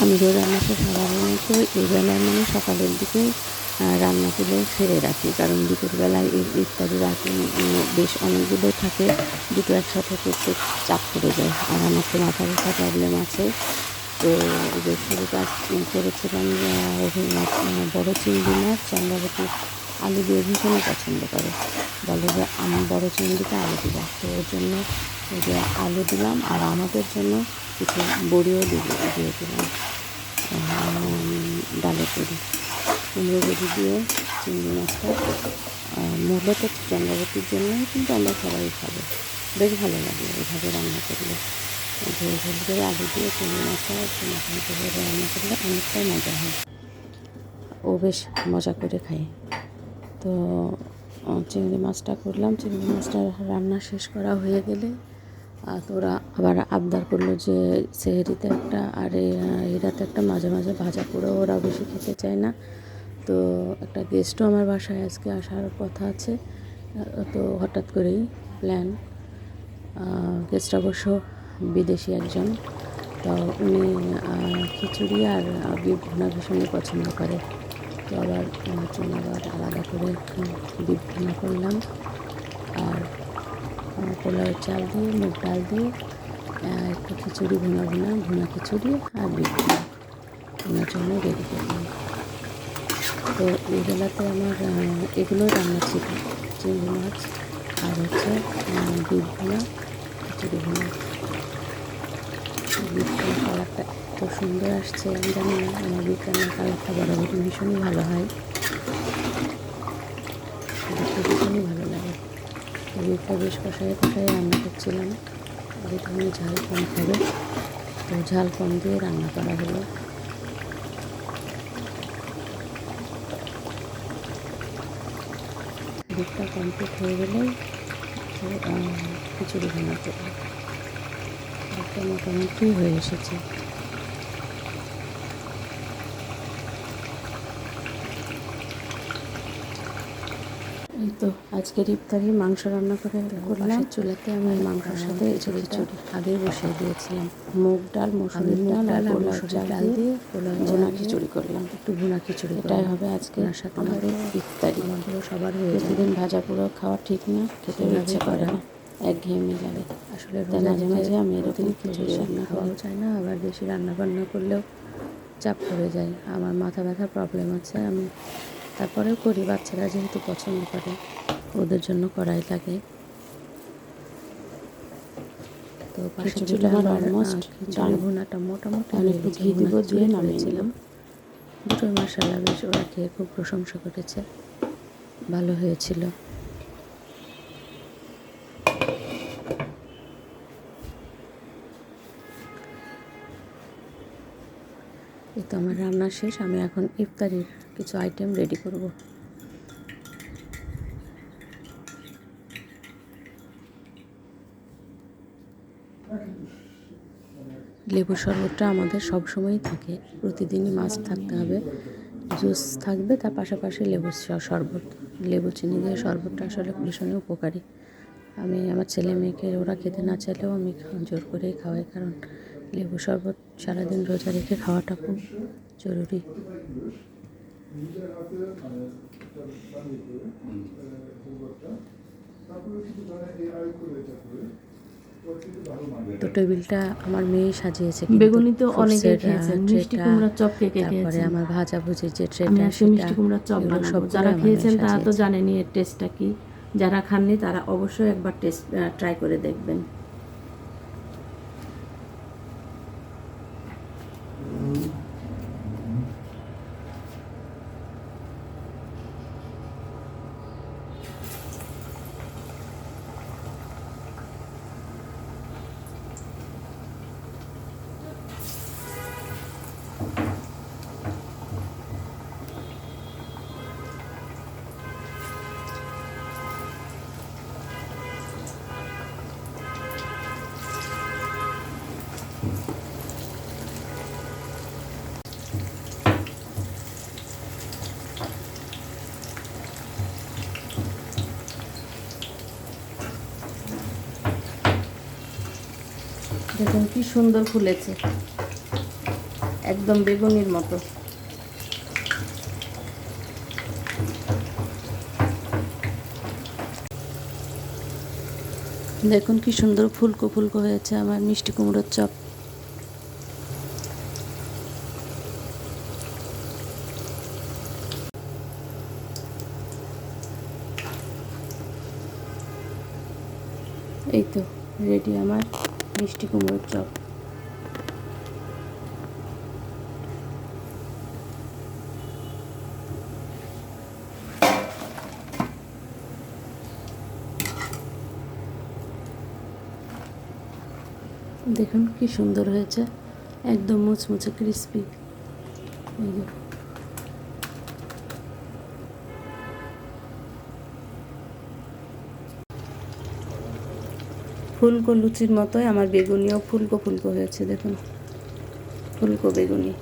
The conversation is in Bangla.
আমি যে রান্নাটা সাধারণত এই বেলায় মানে সকালের দিকেই রান্নাগুলো সেরে রাখি, কারণ বিকেলবেলায় ইফতারি রাখি বেশ অনেকগুলো থাকে, দুটো একসাথে করতে চাপ পড়ে যায়। আর আমার তো মাথা ব্যথা প্রবলেম আছে। তো যে শুরু কাজ করেছিলাম মাছ, বড়ো চিংড়ি মাছ। চন্দ্রাবতী আলু দিয়ে ভীষণই পছন্দ করে, বলে যে আমি বড়ো চিংড়িতে আলু দিলাম, তো ওর জন্য ওই যে আলু দিলাম। আর আমাদের জন্য কিছু বড়িও দিয়ে দিলাম, ডালের বড়ি, কুমড়ো বড়ি দিয়ে চিংড়ি মাছটা মূলত চন্দ্রাবতীর জন্যই, কিন্তু আমরা সবাই খাবো, বেশ ভালো লাগে এভাবে রান্না করলে। ঝোল ঝোল করে আলু দিয়ে চিংড়ি মাছটা একটু মাখামাখি করে রান্না করলে অনেকটাই মজা হয়, ও বেশ মজা করে খায়। তো চিংড়ি মাছটা করলাম, চিংড়ি মাছটা রান্না শেষ করা হয়ে গেলে তোরা আবার আবদার করলো যে সেহরিতে একটা, আর এরাতে একটা, মাঝে মাঝে ভাজা করে ওরা বেশি খেতে চায় না। তো একটা গেস্টও আমার বাসায় আজকে আসার কথা আছে, তো হঠাৎ করেই প্ল্যান। গেস্ট অবশ্য বিদেশি একজন, তো উনি খিচুড়ি আর বিফ ভুনা ভীষণই পছন্দ করে। তো আবার ওনার জন্য আবার আলাদা করে বিফ ভুনা করলাম, আর পোলাওয়ের চাল দিয়ে মুগ ডাল দিয়ে একটু খিচুড়ি ভুনা খিচুড়ি আর বিফ ভুনা ওনার জন্য রেডি করলাম। তো এই বেলাতে আমার এগুলোই রান্না ছিল, চিংড়ি মাছ আর হচ্ছে বিফ ভুনা, খিচুড়ি ভুনা। বিফ ভুনা কালারটা এত সুন্দর আসছে, আমি জানি না, আমার বিফ রান্নার কালারটা বরাবরই ভীষণই ভালো হয়, দেখতে ভীষণই ভালো লাগে। বিফটা বেশ কষায় রান্না করছিলাম, যেটা আমি ঝাল কম খাবো, তো ঝাল কম দিয়ে রান্না করা হলো। বিফটা কমপ্লিট হয়ে গেলেই খিচুড়ি ভুনা করবো, একটা মোটামুটি হয়ে এসেছে। এই তো আজকের ইফতারি মাংস রান্না করে করলাম। চুলাতে আমি মাংসের সাথে খিচুড়ি আগেই বসিয়ে দিয়েছিলাম। মুগ ডাল, মসুরির ডাল আর মসুরির ডাল দিয়ে ভুনা খিচুড়ি করলাম, একটু ভুনা খিচুড়ি। এটাই হবে আজকে সাথে আমাদের ইফতারি। আমাদেরও সবার হয়ে যায়, প্রতিদিন ভাজা পোড়া খাওয়া ঠিক না, খেতে ইচ্ছে করে না, একঘেয়েমি লাগে। আসলে মাঝে মাঝে আমি এরকম খিচুড়ি রান্না খাওয়াও চাই না, আবার বেশি রান্না বান্না করলেও চাপ পড়ে যায়। আমার মাথা ব্যথার প্রবলেম আছে, আমি তারপরেও করি, বাচ্চারা যেহেতু পছন্দ করে ওদের জন্য করাই লাগে। তো পাশের চুলে আমার অলমোস্ট ডাল ভুনাটা মোটামুটি আমি একটু ঘি দিব দিয়ে নামিয়েছিলাম। দুটোই মাশাআল্লাহ বেশ, ওরা খেয়ে খুব প্রশংসা করেছে, ভালো হয়েছিল। এই তো আমার রান্না শেষ, আমি এখন ইফতারির কিছু আইটেম রেডি করব। লেবুর শরবতটা আমাদের সব সময়ই থাকে, প্রতিদিনই মাস্ট থাকতে হবে, জুস থাকবে, তার পাশাপাশি লেবুর শরবত, লেবু চিনি দিয়ে শরবতটা আসলে ভীষণই উপকারী। আমি আমার ছেলে মেয়েকে ওরা খেতে না চাইলেও আমি জোর করেই খাওয়াই, কারণ লেবু শরবত সারাদিন রোজা রেখে খাওয়াটা খুব জরুরি। তো টেবিলটা আমার মেয়ে সাজিয়েছে, বেগুনি তো অনেকে খেয়েছেন, মিষ্টি কুমড়ার চপ কে কে খেয়েছেন? তারপরে আমার ভাজাভুজি যে ট্রেটা, আমি আজকে মিষ্টি কুমড়ার চপ বানাবো। যারা খেয়েছেন তারা তো জানেনই এর টেস্টটা কি, যারা খাননি তারা অবশ্যই একবার ট্রাই করে দেখবেন। দেখুন কি সুন্দর ফুলেছে, একদম বেগুনির মতো। দেখুন কি সুন্দর ফুলকো ফুলকো হয়েছে আমার মিষ্টি কুমড়োর চপ। এই তো রেডি আমার মিষ্টি কুমড়োর চপ। দেখুন কি সুন্দর হয়েছে, একদম মুচমুচে ক্রিস্পি। এই যে ফুলকো লুচির মতোই আমার বেগুনিও ফুলকো ফুলকো হয়েছে, দেখুন ফুলকো বেগুনি।